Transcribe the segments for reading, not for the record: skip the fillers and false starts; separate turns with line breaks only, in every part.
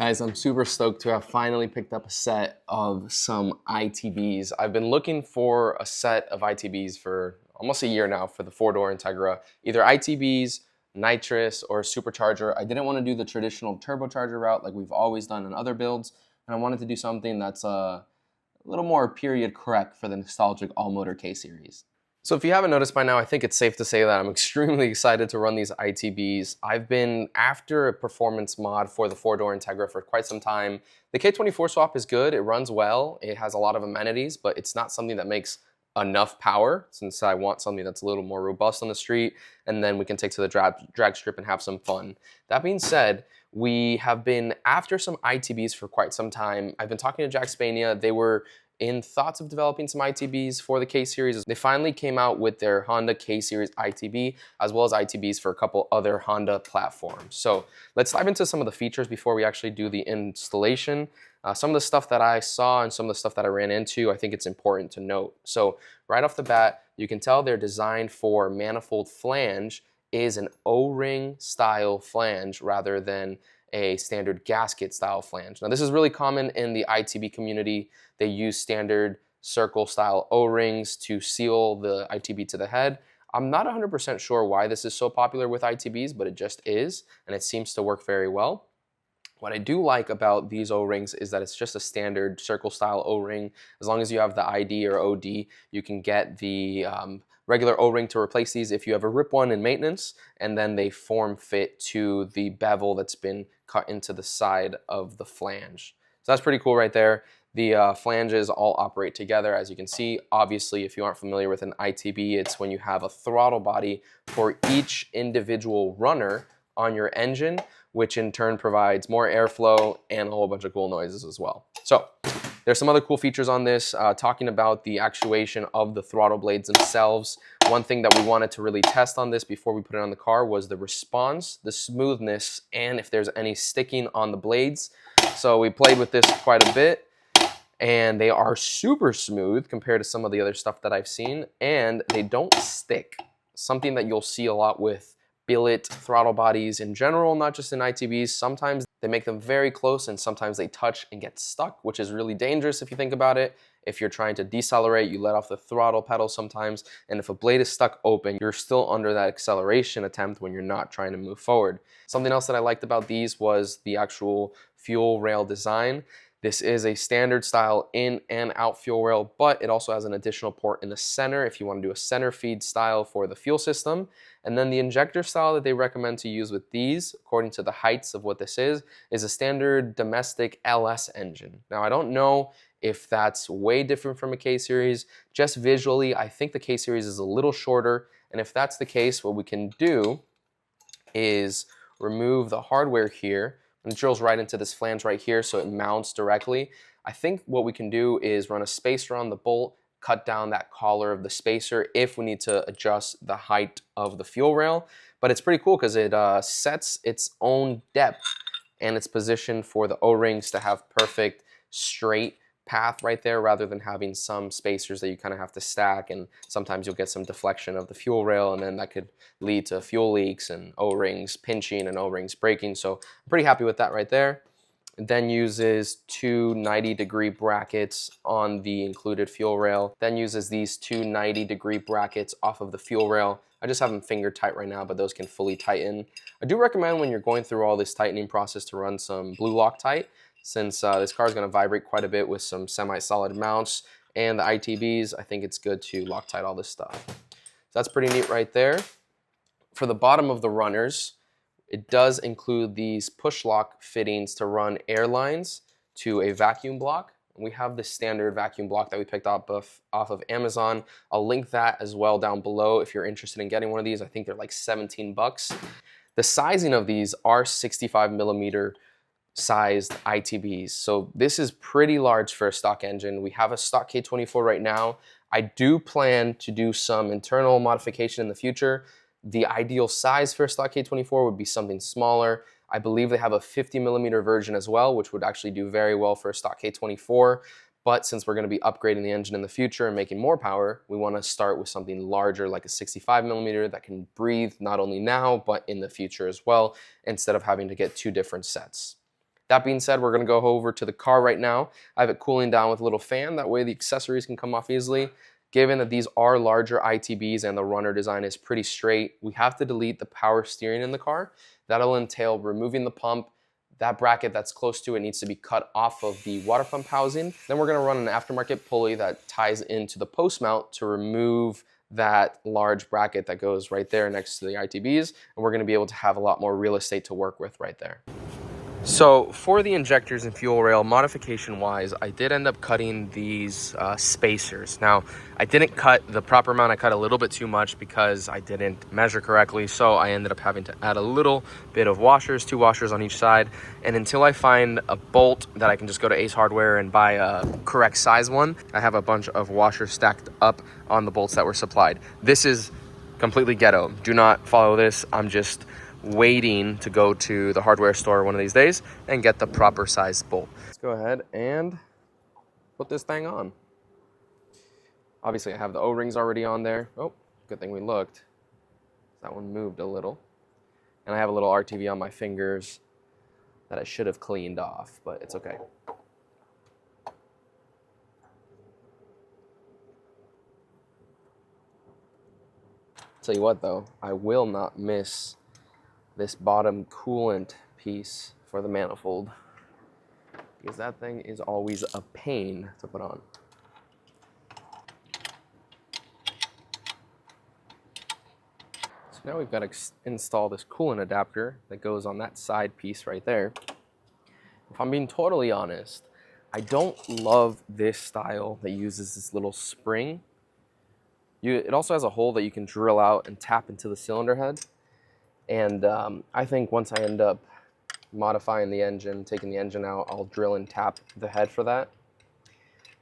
guys, I'm super stoked to have finally picked up a set of some ITBs. I've been looking for a set of ITBs for almost a year now for the four-door Integra, either ITBs, nitrous, or supercharger. I didn't want to do the traditional turbocharger route like we've always done in other builds, and I wanted to do something that's a little more period correct for the nostalgic all-motor K-Series. So if you haven't noticed by now, I think it's safe to say that I'm extremely excited to run these ITBs. I've been after a performance mod for the four-door Integra for quite some time. The K24 swap is good, it runs well, it has a lot of amenities, but it's not something that makes enough power since I want something that's a little more robust on the street, and then we can take to the drag strip and have some fun. That being said, we have been after some ITBs for quite some time. I've been talking to Jack Spania. They were in thoughts of developing some ITBs for the K-Series. They finally came out with their Honda K-Series ITB, as well as ITBs for a couple other Honda platforms. So let's dive into some of the features before we actually do the installation. Some of the stuff that I saw and some of the stuff that I ran into, I think it's important to note. So right off the bat, you can tell they're designed for manifold flange is an O-ring style flange rather than a standard gasket style flange. Now this is really common in the ITB community. They use standard circle style O-rings to seal the ITB to the head. I'm not 100% sure why this is so popular with ITBs, but it just is, and it seems to work very well. What I do like about these O-rings is that it's just a standard circle style O-ring. As long as you have the ID or OD, you can get the regular O-ring to replace these if you ever rip one in maintenance, and then they form fit to the bevel that's been cut into the side of the flange. So that's pretty cool right there. The flanges all operate together, as you can see. Obviously, if you aren't familiar with an ITB, it's when you have a throttle body for each individual runner on your engine, which in turn provides more airflow and a whole bunch of cool noises as well. So there's some other cool features on this, talking about the actuation of the throttle blades themselves. One thing that we wanted to really test on this before we put it on the car was the response, the smoothness, and if there's any sticking on the blades. So we played with this quite a bit, and they are super smooth compared to some of the other stuff that I've seen, and they don't stick. Something that you'll see a lot with billet throttle bodies in general, not just in ITBs. Sometimes they make them very close and sometimes they touch and get stuck, which is really dangerous if you think about it. If you're trying to decelerate, you let off the throttle pedal sometimes, and if a blade is stuck open, you're still under that acceleration attempt when you're not trying to move forward. Something else that I liked about these was the actual fuel rail design. This is a standard style in and out fuel rail, but it also has an additional port in the center if you want to do a center feed style for the fuel system. And then the injector style that they recommend to use with these, according to the heights of what this is a standard domestic LS engine. Now I don't know if that's way different from a K-Series. Just visually, I think the K-Series is a little shorter, and if that's the case, what we can do is remove the hardware here, and it drills right into this flange right here so it mounts directly. I think what we can do is run a spacer on the bolt, cut down that collar of the spacer if we need to adjust the height of the fuel rail. But it's pretty cool because it sets its own depth and it's positioned for the O-rings to have perfect straight path right there rather than having some spacers that you kind of have to stack, and sometimes you'll get some deflection of the fuel rail and then that could lead to fuel leaks and O-rings pinching and O-rings breaking. So I'm pretty happy with that right there. It then uses two 90-degree brackets on the included fuel rail, then uses these two 90-degree brackets off of the fuel rail. I just have them finger tight right now, but those can fully tighten. I do recommend when you're going through all this tightening process to run some blue Loctite, since this car is going to vibrate quite a bit with some semi-solid mounts and the ITBs. I think it's good to Loctite all this stuff. So that's pretty neat right there. For the bottom of the runners, it does include these push lock fittings to run air lines to a vacuum block. We have the standard vacuum block that we picked up off of Amazon. I'll link that as well down below if you're interested in getting one of these. I think they're like 17 bucks. The sizing of these are 65 millimeter sized ITBs. So this is pretty large for a stock engine. We have a stock K24 right now. I do plan to do some internal modification in the future. The ideal size for a stock K24 would be something smaller. I believe they have a 50 millimeter version as well, which would actually do very well for a stock K24. But since we're going to be upgrading the engine in the future and making more power, we want to start with something larger like a 65 millimeter that can breathe not only now, but in the future as well, instead of having to get two different sets. That being said, we're gonna go over to the car right now. I have it cooling down with a little fan. That way the accessories can come off easily. Given that these are larger ITBs and the runner design is pretty straight, we have to delete the power steering in the car. That'll entail removing the pump. That bracket that's close to it needs to be cut off of the water pump housing. Then we're gonna run an aftermarket pulley that ties into the post mount to remove that large bracket that goes right there next to the ITBs. And we're gonna be able to have a lot more real estate to work with right there. So for the injectors and fuel rail, modification wise, I did end up cutting these spacers. Now, I didn't cut the proper amount. I cut a little bit too much because I didn't measure correctly. So I ended up having to add a little bit of washers, 2 washers on each side. And until I find a bolt that I can just go to Ace Hardware and buy a correct size one, I have a bunch of washers stacked up on the bolts that were supplied. This is completely ghetto. Do not follow this. I'm just waiting to go to the hardware store one of these days and get the proper size bolt. Let's go ahead and put this thing on. Obviously I have the O-rings already on there. Oh, good thing we looked. That one moved a little. And I have a little RTV on my fingers that I should have cleaned off, but it's okay. Tell you what though, I will not miss this bottom coolant piece for the manifold, because that thing is always a pain to put on. So now we've got to install this coolant adapter that goes on that side piece right there. If I'm being totally honest, I don't love this style that uses this little spring. It also has a hole that you can drill out and tap into the cylinder head. And I think once I end up modifying the engine, taking the engine out, I'll drill and tap the head for that.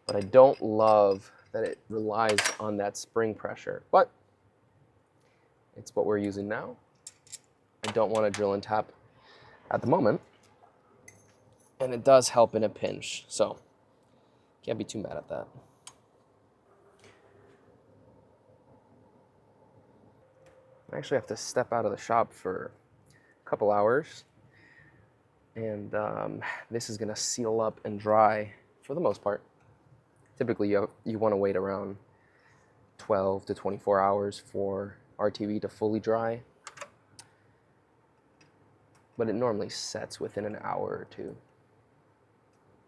But I don't love that it relies on that spring pressure. But it's what we're using now. I don't want to drill and tap at the moment. And it does help in a pinch, so can't be too mad at that. I actually have to step out of the shop for a couple hours, and this is going to seal up and dry for the most part. Typically you want to wait around 12 to 24 hours for RTV to fully dry, but it normally sets within an hour or two.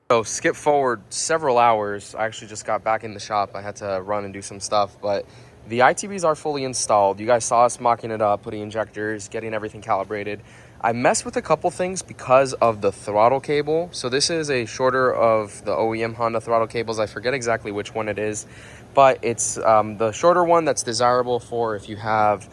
So skip forward several hours. I actually just got back in the shop. I had to run and do some stuff, but the ITBs are fully installed. You guys saw us mocking it up, putting injectors, getting everything calibrated. I messed with a couple things because of the throttle cable. So this is a shorter of the OEM Honda throttle cables. I forget exactly which one it is, but it's the shorter one that's desirable for if you have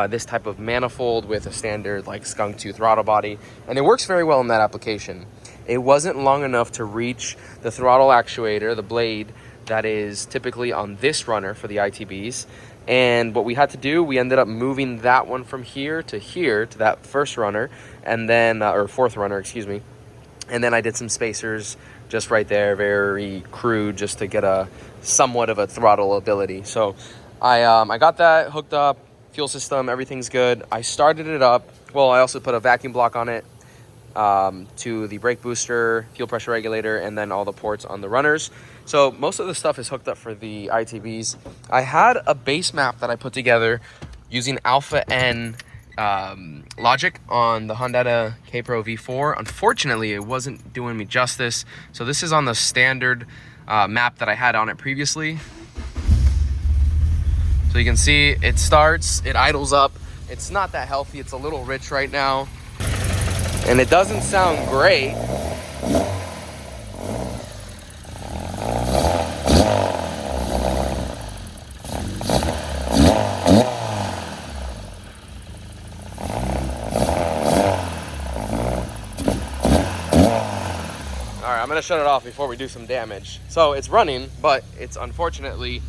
this type of manifold with a standard like skunk tooth throttle body. And it works very well in that application. It wasn't long enough to reach the throttle actuator, the blade, that is typically on this runner for the ITBs. And what we had to do, we ended up moving that one from here to that first runner, and then, or fourth runner, excuse me. And then I did some spacers just right there, very crude, just to get a somewhat of a throttle ability. So I got that hooked up, fuel system, everything's good. I started it up. Well, I also put a vacuum block on it, to the brake booster, fuel pressure regulator, and then all the ports on the runners. So most of the stuff is hooked up for the ITBs. I had a base map that I put together using Alpha N logic on the Honda K-Pro V4. Unfortunately, it wasn't doing me justice. So this is on the standard map that I had on it previously. So you can see it starts, it idles up. It's not that healthy. It's a little rich right now. And it doesn't sound great. Alright, I'm gonna shut it off before we do some damage. So it's running, but it's unfortunately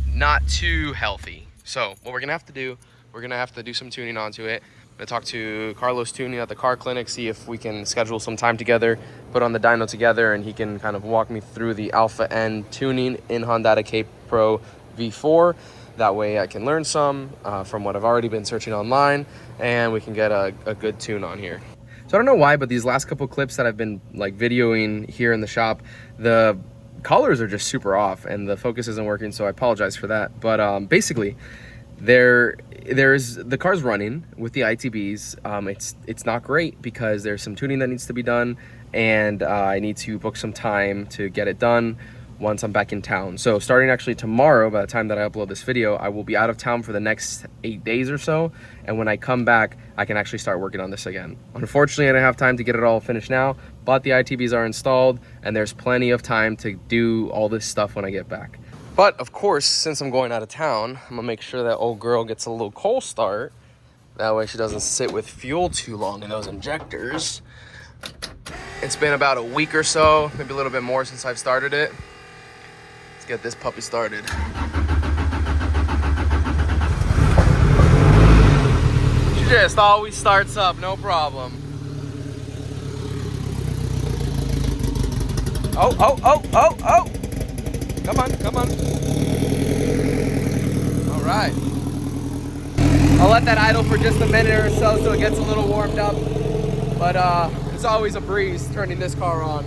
not too healthy. So what we're gonna have to do, we're gonna have to do some tuning onto it. I'm gonna talk to Carlos Tuning at the car clinic, see if we can schedule some time together, put on the dyno together, and he can kind of walk me through the Alpha N tuning in Honda K-Pro V4. That way I can learn some from what I've already been searching online, and we can get a good tune on here. So I don't know why, but these last couple clips that I've been like videoing here in the shop, the colors are just super off and the focus isn't working, so I apologize for that. But basically, there's the car's running with the ITBs. It's not great because there's some tuning that needs to be done, and I need to book some time to get it done once I'm back in town. So starting actually tomorrow, by the time that I upload this video, I will be out of town for the next 8 days or so, and when I come back I can actually start working on this again. Unfortunately, I don't have time to get it all finished now, but the ITBs are installed and there's plenty of time to do all this stuff when I get back. But of course, since I'm going out of town, I'm gonna make sure that old girl gets a little cold start. That way she doesn't sit with fuel too long in those injectors. It's been about a week or so, maybe a little bit more since I've started it. Let's get this puppy started. She just always starts up, no problem. Oh, oh, oh, oh, oh! Come on, come on. All right. I'll let that idle for just a minute or so it gets a little warmed up. But it's always a breeze turning this car on.